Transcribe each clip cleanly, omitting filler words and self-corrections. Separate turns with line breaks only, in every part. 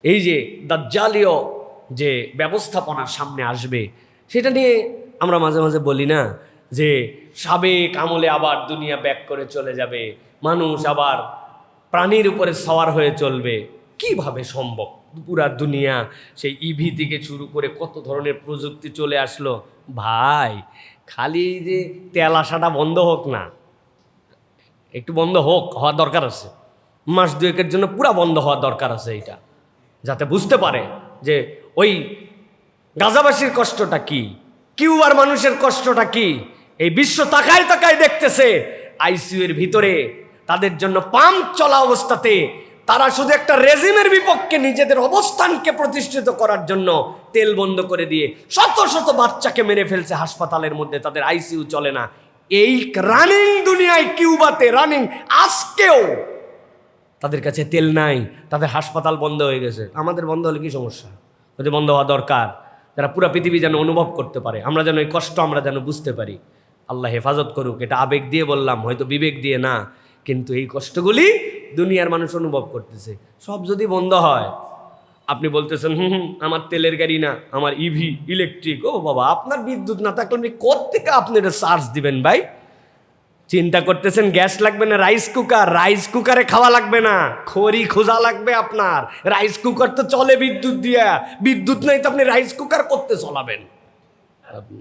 এই যে দাজ্জালীয় যে ব্যবস্থাপনার সামনে আসবে সেটা নিয়ে আমরা মাঝে মাঝে বলি না যে সাবেক আমলে আবার দুনিয়া ব্যাক করে চলে যাবে, মানুষ আবার প্রাণীর উপরে সওয়ার হয়ে চলবে। কিভাবে সম্ভব? পুরা দুনিয়া সেই ইভি থেকে শুরু করে কত ধরনের প্রযুক্তি চলে আসলো। ভাই খালি যে তেল আসাটা বন্ধ হোক না, একটু বন্ধ হওয়া দরকার আছে, মাস দুয়েকের জন্য পুরা বন্ধ হওয়া দরকার আছে, এইটা যাতে বুঝতে পারে যে ওই গাজাবাসীর কষ্টটা কি, কিউবার মানুষের কষ্টটা কি। এই বিশ্ব তাকায় তাকায় দেখতেছে আইসিইউ এর ভিতরে তাদের জন্য পাম্প চলা অবস্থাতে তারা শুধু একটা রেজিমের বিপক্ষে নিজেদের অবস্থানকে প্রতিষ্ঠিত করার জন্য তেল বন্ধ করে দিয়ে শত শত বাচ্চাকে মেরে ফেলছে হাসপাতালের মধ্যে, তাদের আইসিইউ চলে না। এই রানিং দুনিয়ায় কিউবাতে রানিং আজকেও তাদের কাছে তেল নাই, তাদের হাসপাতাল বন্ধ হয়ে গেছে। আমাদের বন্ধ হলে কি সমস্যা? যদি বন্ধ হওয়া দরকার, যারা পুরা পৃথিবী যেন অনুভব করতে পারে, আমরা যেন এই কষ্ট আমরা যেন বুঝতে পারি। আল্লাহ হেফাজত করুক। এটা আবেগ দিয়ে বললাম, হয়তো বিবেক দিয়ে না, কিন্তু এই কষ্টগুলি দুনিয়ার মানুষ অনুভব করতেছে। সব যদি বন্ধ হয়, আপনি বলতেছেন আমার তেলের গাড়ি না, আমার ইভি ইলেকট্রিক। ও বাবা, আপনার বিদ্যুৎ না থাকলে আপনি কোত্থেকে আপনি এটা চার্জ দিবেন ভাই? চিন্তা করতেছেন গ্যাস লাগবে না, রাইস কুকার, রাইস কুকারে খাওয়া লাগবে না, খড়ি খোঁজা লাগবে আপনার। রাইস কুকার তো চলে বিদ্যুৎ দিয়া, বিদ্যুৎ নাই তো আপনি রাইস কুকার করতে চলাবেন? আপনি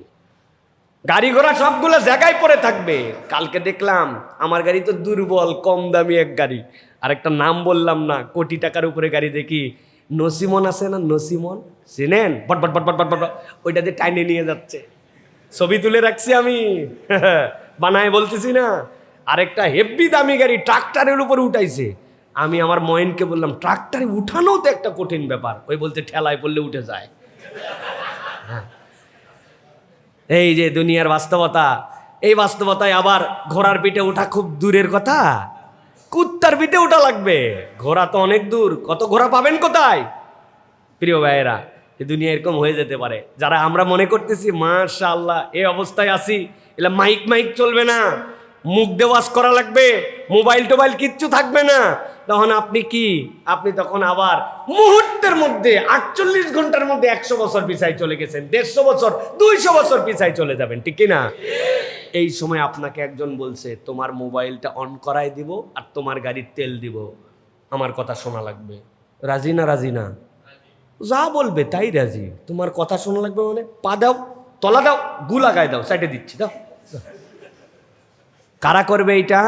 গাড়ি ঘোড়া সবগুলো জায়গায় পড়ে থাকবে। কালকে দেখলাম আমার গাড়ি তো দুর্বল, কম দামি এক গাড়ি, আরেকটা নাম বললাম না, কোটি টাকার উপরে গাড়ি, দেখি নসিমন আছে না, নসিমন চিনেন? বট বট বট বট বট বট ওইটা দিয়ে টাইনে নিয়ে যাচ্ছে, ছবি তুলে রাখছি আমি, বানায় বলতেছি না। আরেকটা হেভি দামি গাড়ি ট্রাক্টরের উপরে উঠাইছে। আমি আমার ময়েনকে বললাম ট্রাক্টরে উঠানো তো একটা কঠিন ব্যাপার, ওই বলতে ঠেলায় পড়লে উঠে যায়। এই যে দুনিয়ার বাস্তবতা, এই বাস্তবতায় আবার ঘোড়ার পিঠে ওঠা খুব দূরের কথা, কুত্তার পিঠে ওঠা লাগবে। ঘোড়া তো অনেক দূর, কত ঘোড়া পাবেন কোথায়? প্রিয় ভাইয়েরা, এই দুনিয়া এরকম হয়ে যেতে পারে। যারা আমরা মনে করতেছি মাশাআল্লাহ এই অবস্থায় আছি, এলা মাইক মাইক চলবে না, মুখ দিয়ে ওয়াজ করা লাগবে, মোবাইল টোবাইল কিচ্ছু থাকবে না, তখন আপনি কি, আপনি তখন আবার মুহূর্তের মধ্যে 48 ঘন্টার মধ্যে 100 বছর পিছায় চলে গেছেন, 150 বছর 200 বছর পিছায় চলে যাবেন, ঠিক কিনা? এই সময় আপনাকে একজন বলছে তোমার মোবাইলটা অন করাই দিব আর তোমার গাড়ির তেল দিব, আমার কথা শোনা লাগবে। রাজি না? রাজি না? যা বলবে তাই রাজি। তোমার কথা শোনা লাগবে মানে পা দাও, তলা দাও, গু লাগাই দাও, সাইডে দিচ্ছি, দাও। কারা করবে এটা?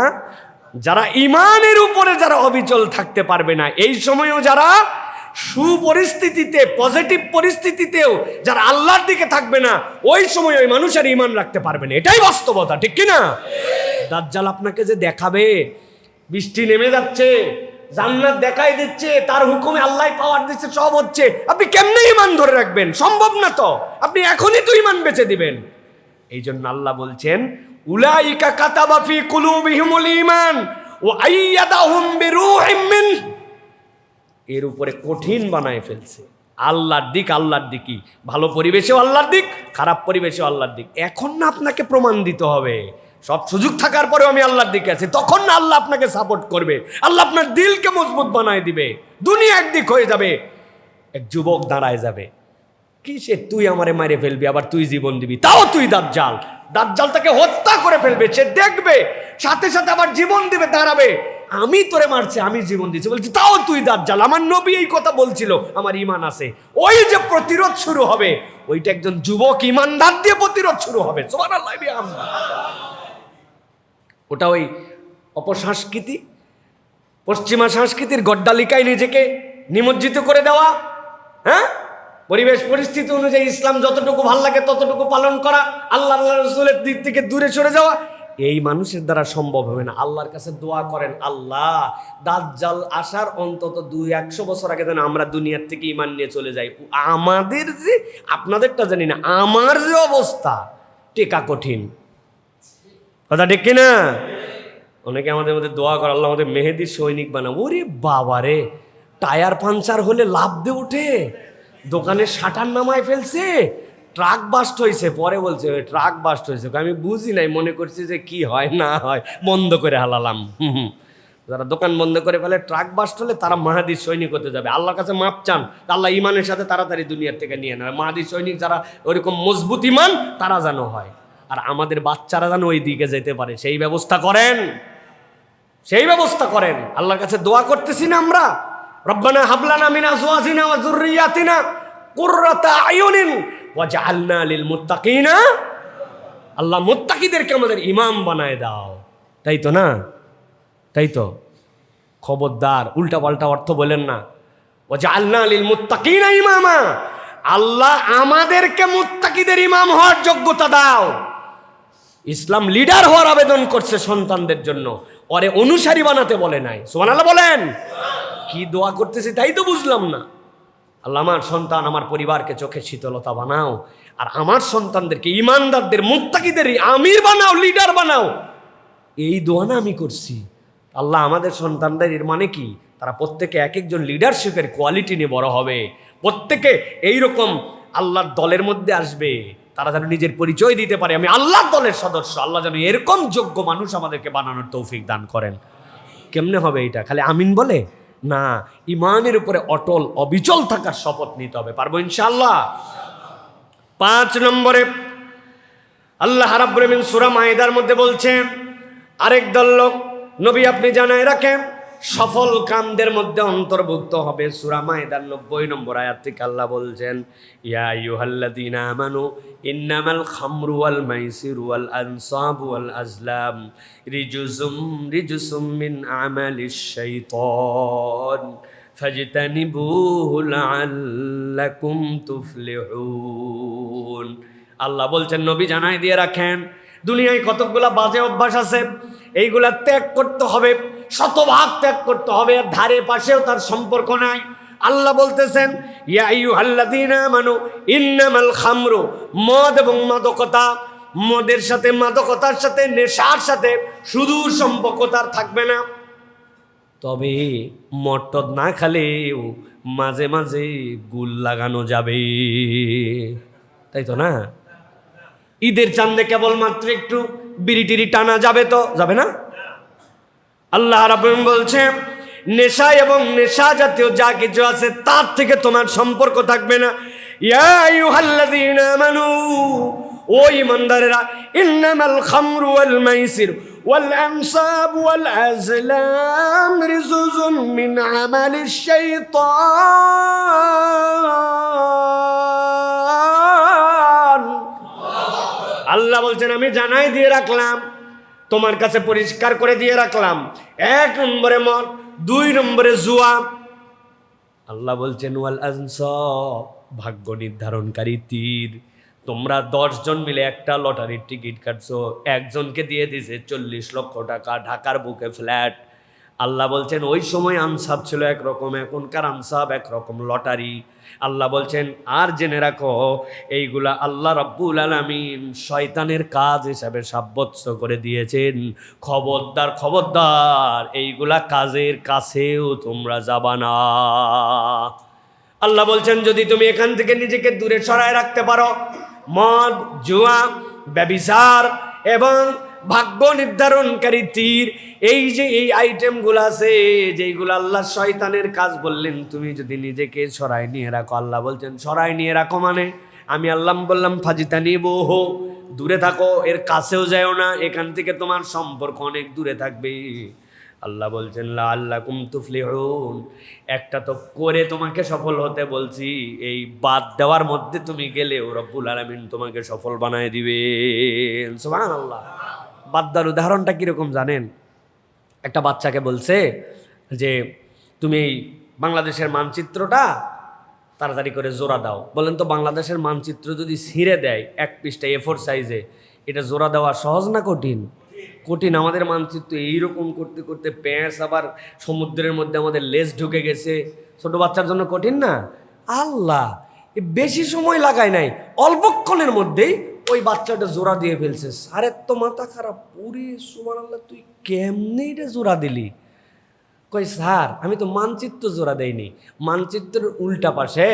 যারা ইমানের উপরে যারা অবিচল থাকতে পারবে না, এই সময়ও যারা সুপরিস্থিতিতে পজিটিভ পরিস্থিতিতেও যারা আল্লাহর দিকে থাকবে না, ওই সময় ওই মানুষের ইমান রাখতে পারবে না। এটাই বাস্তবতা, ঠিক কিনা? দাজ্জাল আপনাকে যে দেখাবে বৃষ্টি নেমে যাচ্ছে, জান্নাত দেখাই দিচ্ছে, তার হুকুমে আল্লাহ পাওয়ার দিচ্ছে, সব হচ্ছে, আপনি কেমনে ইমান ধরে রাখবেন? সম্ভব না তো। আপনি এখনই তো ইমান বেচে দিবেন। এই জন্য আল্লাহ বলছেন উলাইকা কাতাবা ফি কুলুবিহিমুল ঈমান ওয়া আইয়াদাহুম বিরূহিম মিন, এর উপরে কঠিন বানায় ফেলছে। আল্লাহর দিক, আল্লাহর দিকই, ভালো পরিবেশেও আল্লাহর দিক, খারাপ পরিবেশেও আল্লাহর দিক। এখন না আপনাকে প্রমাণ দিতে হবে, সব সুযোগ থাকার পরেও আমি আল্লাহর দিকে আছি, তখন না আল্লাহ আপনাকে সাপোর্ট করবে, আল্লাহ আপনার দিলকে মজবুত বানায় দিবে। দুনিয়া একদিক হয়ে যাবে, এক যুবক দাঁড়ায় যাবে, কি সে তুই আমারে মারে ফেলবি, আবার তুই জীবন দিবি, তাও তুই দাজ্জাল। দাজ্জাল তাকে হত্যা করে ফেলবে, সে দেখবে, সাথে সাথে আবার জীবন দিবে, দাঁড়াবে, আমি তোরে মারছি, আমি জীবন দিচ্ছি, বলছি তাও তুই দাজ্জাল। আমার নবী এই কথা বলছিল, আমার ইমান আছে। ওই যে প্রতিরোধ শুরু হবে, ওইটা একজন যুবক ইমানদার দিয়ে প্রতিরোধ শুরু হবে। সুবহানাল্লাহ। ওটা ওই অপসংস্কৃতি, পশ্চিমা সংস্কৃতির গড্ডালিকায় নিজেকে নিমজ্জিত করে দেওয়া, হ্যাঁ, পরিবেশ পরিস্থিতি অনুযায়ী ইসলাম যতটুকু ভাল লাগে ততটুকু পালন করা, আল্লাহ রাসূলের দিক থেকে দূরে সরে যাওয়া, এই মানুষের দ্বারা সম্ভব হবে না। আল্লাহর কাছে দোয়া করেন, আল্লাহ দাজ্জাল আসার অন্তত 200 বছর আগে যেন আমরা দুনিয়ার থেকে ঈমান নিয়ে চলে যাই। আমাদের যে, আপনাদেরটা জানি না, আমার যে অবস্থা, টেকা কঠিন, কথা ঠিক কিনা? অনেকে আমাদের মধ্যে দোয়া করে আল্লাহ আমাদের মেহেদির সৈনিক বানাবো। ওরে বাবা রে, টায়ার পাঞ্চার হলে লাফ দিয়ে উঠে, দোকানের শাটার নামায় ফেলছে, ট্রাক বাস্ট হয়েছে, পরে বলছে ট্রাক বাস্ট হয়েছে, আমি বুঝি নাই, মনে করছি যে কি হয় না হয়, বন্ধ করে হালালাম। যারা দোকান বন্ধ করে ফেলে, ট্রাক বাস্ট হলে, তারা মাহাদির সৈনিক হতে যাবে। আল্লাহর কাছে মাপ চান, আল্লাহ ইমানের সাথে তাড়াতাড়ি দুনিয়ার থেকে নিয়ে নেয়। মাহাদির সৈনিক যারা ওইরকম মজবুত ইমান, তারা যেন হয়। আর আমাদের বাচ্চারা যেন ওই দিকে যেতে পারে, সেই ব্যবস্থা করেন, সেই ব্যবস্থা করেন। আল্লাহর কাছে দোয়া করতেছি না আমরা, রব্বানা হাবলানা মিন আজওয়াজিনা ওয়া যুররিয়াতিনা কুররাতা আয়ুনিন ওয়াজআলনা লিল মুত্তাকিনা। আল্লাহ মুত্তাকিদেরকে আমাদের ইমাম বানায় দাও। তাই তো না? তাই তো। খবরদার উল্টা পাল্টা অর্থ বলেন না। ওয়াজআলনা লিল মুত্তাকিনা ইমামা, আল্লাহ আমাদেরকে মুত্তাকিদের ইমাম হওয়ার যোগ্যতা দাও। ইসলাম লিডার হওয়ার আবেদন করছে সন্তানদের জন্য, ওরে অনুসারী বানাতে বলে নাই। সুবহানাল্লাহ বলেন। কি দোয়া করতেছি তাই তো বুঝলাম না। আল্লাহ আমার সন্তান, আমার পরিবারকে চোখে শীতলতা বানাও, আর আমার সন্তানদেরকে ইমানদারদের মুত্তাকিদের আমির বানাও, লিডার বানাও। এই দোয়া না আমি করছি। আল্লাহ আমাদের সন্তানদের, এর মানে কি, তারা প্রত্যেকে এক একজন লিডারশিপের কোয়ালিটি নিয়ে বড় হবে, প্রত্যেকে এইরকম আল্লাহর দলের মধ্যে আসবে। তারা যেন নিজের পরিচয় দিতে পারে আমি আল্লাহর দলের সদস্য। আল্লাহ যেন এরকম যোগ্য মানুষ আমাদেরকে বানানোর তৌফিক দান করেন। কেমনে হবে এটা? খালি আমিন বলে না, ইমানের উপরে অটল অবিচল থাকার শপথ নিতে হবে। পারবো ইনশাআল্লাহ। 5 নম্বরে আল্লাহ রাব্বুল আলামিন সূরা মাইদার মধ্যে বলছেন, আরেক দল লোক নবী আপনি জানায় রাখেন সফল কামদের মধ্যে অন্তর্ভুক্ত হবে। সূরা মাইদার 90 নম্বর আয়াত থেকে আল্লাহ বলছেন, ইয়া আইয়ুহাল্লাযীনা আমানু ইন্নামাল খামরু ওয়াল মাইসিরু ওয়াল আনসাবু ওয়াল আজলাম রিজুসুম মিন আমালিশ শাইতান ফাজতানিবুহু লাআল্লাকুম তুফলিহুন। আল্লাহ বলছেন নবী জানাই দিয়ে রাখেন, দুনিয়ায় কতগুলা বাজে অভ্যাস আছে, এইগুলা ত্যাগ করতে হবে, শতভাগ ত্যাগ করতে হবে। আর ধারে পাশেও তার সম্পর্ক নাই। আল্লাহ বলতেছেন, ইয়া আইয়ুহাল্লাযীনা আমানু ইন্নামাল খামরু, মদ এবং মাদকতা, মদের সাথে, মাদকতার সাথে, নেশার সাথে সুদূর সম্পর্ক তার থাকবে না। তবে মদ না খালেও মাঝে মাঝে গুল লাগানো যাবে। তাই তো না? ঈদের চাঁদে কেবলমাত্র একটু বিড়ি টিড়ি টানা যাবে তো? যাবে না? আল্লাহ রাব্বুল আলামিন বলছেন, নেশা এবং নেশা জাতীয় যা কিছু আছে তার থেকে তোমার সম্পর্ক থাকবে না। ইয়া আইয়ুহাল্লাযীনা আমানু, ও ঈমানদারেরা, ইন্নামাল খামরু ওয়াল মাইসির ওয়াল আনসাব ওয়াল আজলাম রিজুজুম মিন আমালিশ শাইতান। আল্লাহ বলছেন আমি জানাই দিয়ে রাখলাম, তোমার কাছে পরিষ্কার করে দিয়ে রাখলাম, 1 নম্বরে মদ, 2 নম্বরে জুয়া। আল্লাহ বলছেন ওয়াল আনসাব, ভাগ্য নির্ধারণকারী তীর। তোমরা 10 জন মিলে একটা লটারির টিকিট কাটছো, একজনকে দিয়ে দিছে 40 লক্ষ টাকা, ঢাকার বুকে ফ্ল্যাট। আল্লাহ বলছেন ওই সময় আনসাব ছিল একরকম, এখনকার আনসাব একরকম, লটারি। আল্লাহ বলছেন আর জেনে রাখো, এইগুলা আল্লাহ রাব্বুল আলামিন শয়তানের কাজ হিসাবে সাব্যস্ত করে দিয়েছেন। খবরদার খবরদার, এইগুলা কাজের কাছেও তোমরা যাবা না। আল্লাহ বলছেন যদি তুমি এখান থেকে নিজেকে দূরে সরায় রাখতে পারো, মদ, জুয়া, ব্যভিচার এবং ভাগ্য নির্ধারণকারী তীর, এই যে এই আইটেমগুলো আছে যেইগুলো আল্লাহ শয়তানের কাজ বললেন, তুমি যদি নিজেকে সরাই নিয়ে রাখো, আল্লাহ বলছেন সরাই নিয়ে রাখো মানে আমি আল্লাহ বললাম ফাজিতানিবুহু, দূরে থাকো, এর কাছেও যাও না, এখান থেকে তোমার সম্পর্ক অনেক দূরে থাকবে। আল্লাহ বলছেন লাআল্লাকুম তুফলিহুন, একটা তো করে তোমাকে সফল হতে বলছি, এই বাদ দেওয়ার মধ্যে তুমি গেলেও রব্বুল আলামিন তোমাকে সফল বানায় দিবেন। সুবহানাল্লাহ। বাদ দেওয়ার উদাহরণটা কিরকম জানেন? একটা বাচ্চাকে বলছে যে তুমি এই বাংলাদেশের মানচিত্রটা তাড়াতাড়ি করে জোড়া দাও। বলেন তো বাংলাদেশের মানচিত্র যদি ছিঁড়ে দেয় 1 পৃষ্ঠা A4 সাইজে, এটা জোড়া দেওয়া সহজ না কঠিন? কঠিন। আমাদের মানচিত্র এইরকম করতে করতে প্যাঁচ আবার সমুদ্রের মধ্যে আমাদের লেজ ঢুকে গেছে, ছোট বাচ্চার জন্য কঠিন না? আল্লাহ বেশি সময় লাগায় নাই, অল্পক্ষণের মধ্যেই ওই বাচ্চাটা জোড়া দিয়ে ফেলছে। আরে তো মাথা খারাপ, পুরি সুবহানাল্লাহ, তুই কেমনে এটা জোড়া দিলি? কই স্যার আমি তো মানচিত্র জোড়া দেইনি, মানচিত্রের উল্টা পাশে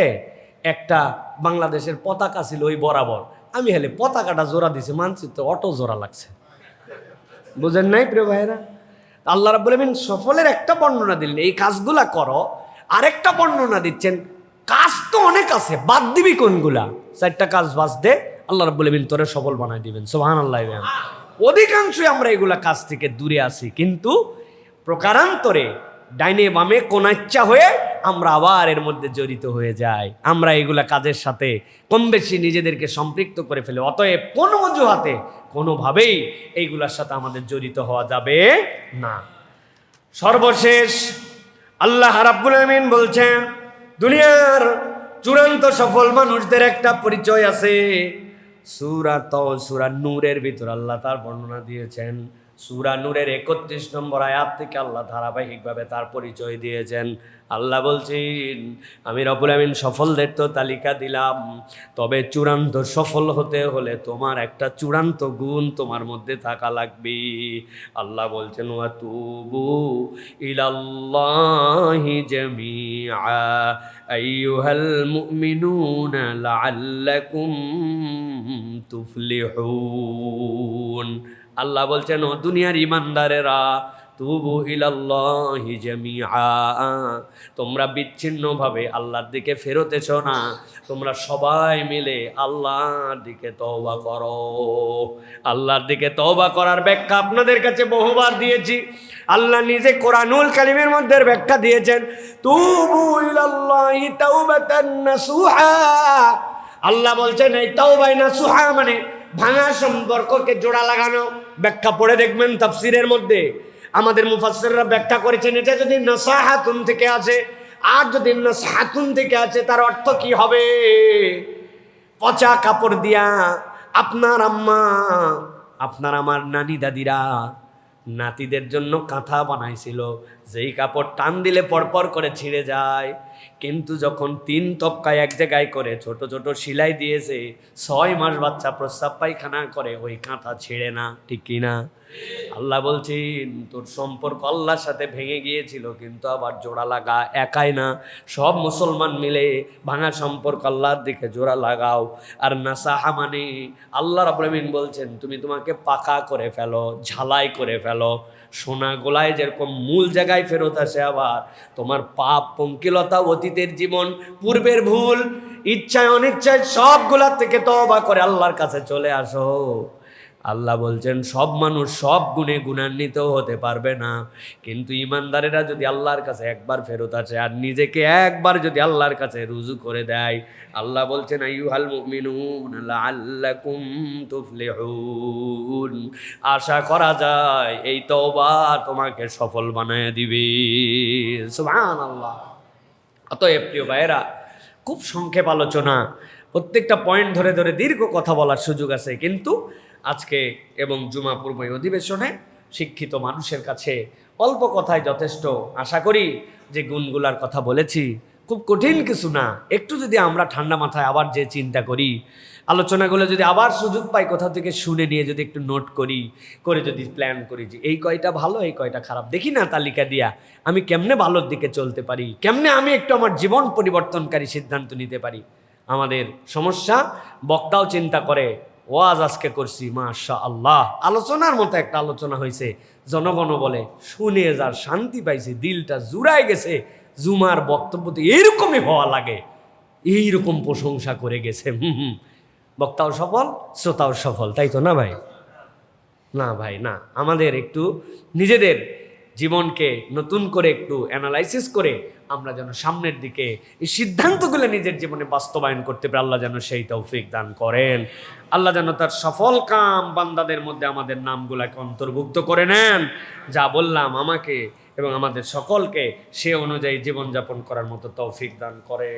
একটা বাংলাদেশের পতাকা ছিল ওই বরাবর, আমি হেলে পতাকাটা জোড়া দিছি, মানচিত্র অটো জোড়া লাগছে। বুঝেন নাই প্রিয় ভাইয়েরা? আল্লাহ রাব্বুল আলামিন সফলের একটা বর্ণনা দিলেন, এই কাজগুলা করো। আরেকটা বর্ণনা দিচ্ছেন, কাজ তো অনেক আছে, বাদ দিবি কোনগুলা? 4টা কাজ বাদ দে, আল্লাহ রাব্বুল আলামিন তোরে সফল বানাই দিবেন। সুবহানাল্লাহ। অধিকাংশই আমরা এগুলা কাজ থেকে দূরে আছি, কিন্তু প্রকারান্তরে ডাইনে বামে কোন ইচ্ছা হয়ে আমরা আবার এর মধ্যে জড়িত হয়ে যাই। আমরা এগুলা কাজের সাথে কম বেশি নিজেদেরকে সম্পৃক্ত করে ফেলে। অতএব কোনো অজুহাতে কোনোভাবেই এইগুলার সাথে আমাদের জড়িত হওয়া যাবে না। সর্বশেষ আল্লাহ রাব্বুল আলামিন বলছেন, দুনিয়ার চূড়ান্ত সফল মানুষদের একটা পরিচয় আছে। সূরা নূরের ভিতর আল্লাহ তার বর্ণনা দিয়েছেন। সূরা নূরের 31 নম্বর আয়াত থেকে আল্লাহ ধারাবাহিকভাবে তার পরিচয় দিয়েছেন। আল্লাহ বলছেন, আমি রব্বুল আমিন সফলদের তো তালিকা দিলাম, তবে চূড়ান্ত সফল হতে হলে তোমার একটা চূড়ান্ত গুণ তোমার মধ্যে থাকা লাগবে। আল্লাহ বলছেন, ওয়াতুবু ইলাল্লাহি জামিআ আইয়ুহাল মুমিনুনা লাআল্লাকুম তুফলিহুন। আল্লাহ বলছেন, ও দুনিয়ার ইমানদারেরা, তুবু ইলাল্লাহি জামিআ, তোমরা বিচ্ছিন্নভাবে আল্লাহর দিকে ফেরত এসো না, তোমরা সবাই মিলে আল্লাহর দিকে তওবা করো। আল্লাহর দিকে তওবা করার ব্যাখ্যা আপনাদের কাছে বহুবার দিয়েছি। আল্লাহ নিজে কোরআনুল কারীমের মধ্যে ব্যাখ্যা দিয়েছেন, তুবু ইলাল্লাহি তাওবাতান নাসুহা। আল্লাহ বলছেন, এই তাওবা নাসুহা মানে ভাঙা সম্পর্ককে জোড়া লাগানো। ব্যাখ্যা পড়ে দেখবেন তাফসীরের মধ্যে আমাদের মুফাসসিররা ব্যাখ্যা করেছেন, এটা যদি নাসাহাতুন থেকে আছে, আর যদি নাসাহাতুন থেকে আছে, তার অর্থ কি হবে? পচা কাপড় দিয়া আপনার আম্মা, আপনার আমার নানি দাদিরা নাতিদের জন্য কাঁথা বানাইছিল, যেই কাপড় টান দিলে পরপর করে ছিঁড়ে যায়। কিন্তু যখন 3 তবকায় এক জায়গায় করে ছোট ছোট সেলাই দিয়েছে, 6 মাস বাচ্চা প্রস্রাব পায়খানা করে, ওই কাঁথা ছিঁড়ে না, ঠিক কিনা? আল্লাহ বলছেন, তোর সম্পর্ক আল্লাহর সাথে ভেঙে গিয়েছিল, কিন্তু আবার জোড়া লাগা। একাই না, সব মুসলমান মিলে ভাঙা সম্পর্ক আল্লাহর দিকে জোড়া লাগাও। আর নাসাহা মানে আল্লাহ রাব্বুল আমিন বলছেন, তুমি তোমাকে পাকা করে ফেলো, ঝালাই করে ফেলো। সোনা গোলায় যেরকম মূল জায়গায় ফেরত আসে, আবার তোমার পাপ, পঙ্কিলতা, অতীতের জীবন, পূর্বের ভুল, ইচ্ছায় অনিচ্ছায় সবগুলার থেকে তওবা করে আল্লাহর কাছে চলে আসো। আল্লাহ বলছেন, সব মানুষ সব গুণে গুণান্বিত হতে পারবে না, কিন্তু ইমানদারেরা যদি আল্লাহর কাছে একবার ফেরত আসে আর নিজেকে একবার যদি আল্লাহর কাছে রুজু করে দেয়, আল্লাহ বলছেন, আইয়ুহাল মুমিনুনা লাআল্লাকুম তুফলিহুন, আশা করা যায় এই তওবা তোমাকে সফল বানায় দিবে। সুবহানাল্লাহ। অতএব প্রিয় ভাইয়েরা, খুব সংক্ষেপ আলোচনা, প্রত্যেকটা পয়েন্ট ধরে ধরে দীর্ঘ কথা বলার সুযোগ আছে, কিন্তু আজকে এবং জুমা পূর্ব অধিবেশনে শিক্ষিত মানুষের কাছে অল্প কথায় যথেষ্ট। আশা করি যে গুণগুলার কথা বলেছি খুব কঠিন কিছু না। একটু যদি আমরা ঠান্ডা মাথায় আবার যে চিন্তা করি, আলোচনাগুলো যদি আবার সুযোগ পাই কোথা থেকে শুনে নিয়ে যদি একটু নোট করি, করে যদি প্ল্যান করি যে এই কয়টা ভালো, এই কয়টা খারাপ, দেখি না তালিকা দিয়া আমি কেমনে ভালোর দিকে চলতে পারি, কেমনে আমি একটু আমার জীবন পরিবর্তনকারী সিদ্ধান্ত নিতে পারি। আমাদের সমস্যা, বক্তাও চিন্তা করে, ওয়াজ আজকে করছি মাশাআল্লাহ, আলোচনার মতো একটা আলোচনা হয়েছে, জনগণ বলে শুনে যার শান্তি পাইছে, দিলটা জুড়ায় গেছে, জুমার বক্তব্য তো এইরকমই হওয়া লাগে, এইরকম প্রশংসা করে গেছে। বক্তাও সফল, শ্রোতাও সফল, তাই তো না ভাই? না ভাই না, আমাদের একটু নিজেদের জীবনকে নতুন করে একটু অ্যানালাইসিস করে আমরা যেন সামনের দিকে এই সিদ্ধান্তগুলো নিজের জীবনে বাস্তবায়ন করতে পারি। আল্লাহ যেন সেই তৌফিক দান করেন। আল্লাহ যেন তার সফল কাম বান্দাদের মধ্যে আমাদের নামগুলাকে অন্তর্ভুক্ত করে নেন। যা বললাম আমাকে এবং আমাদের সকলকে সে অনুযায়ী জীবনযাপন করার মতো তৌফিক দান করে।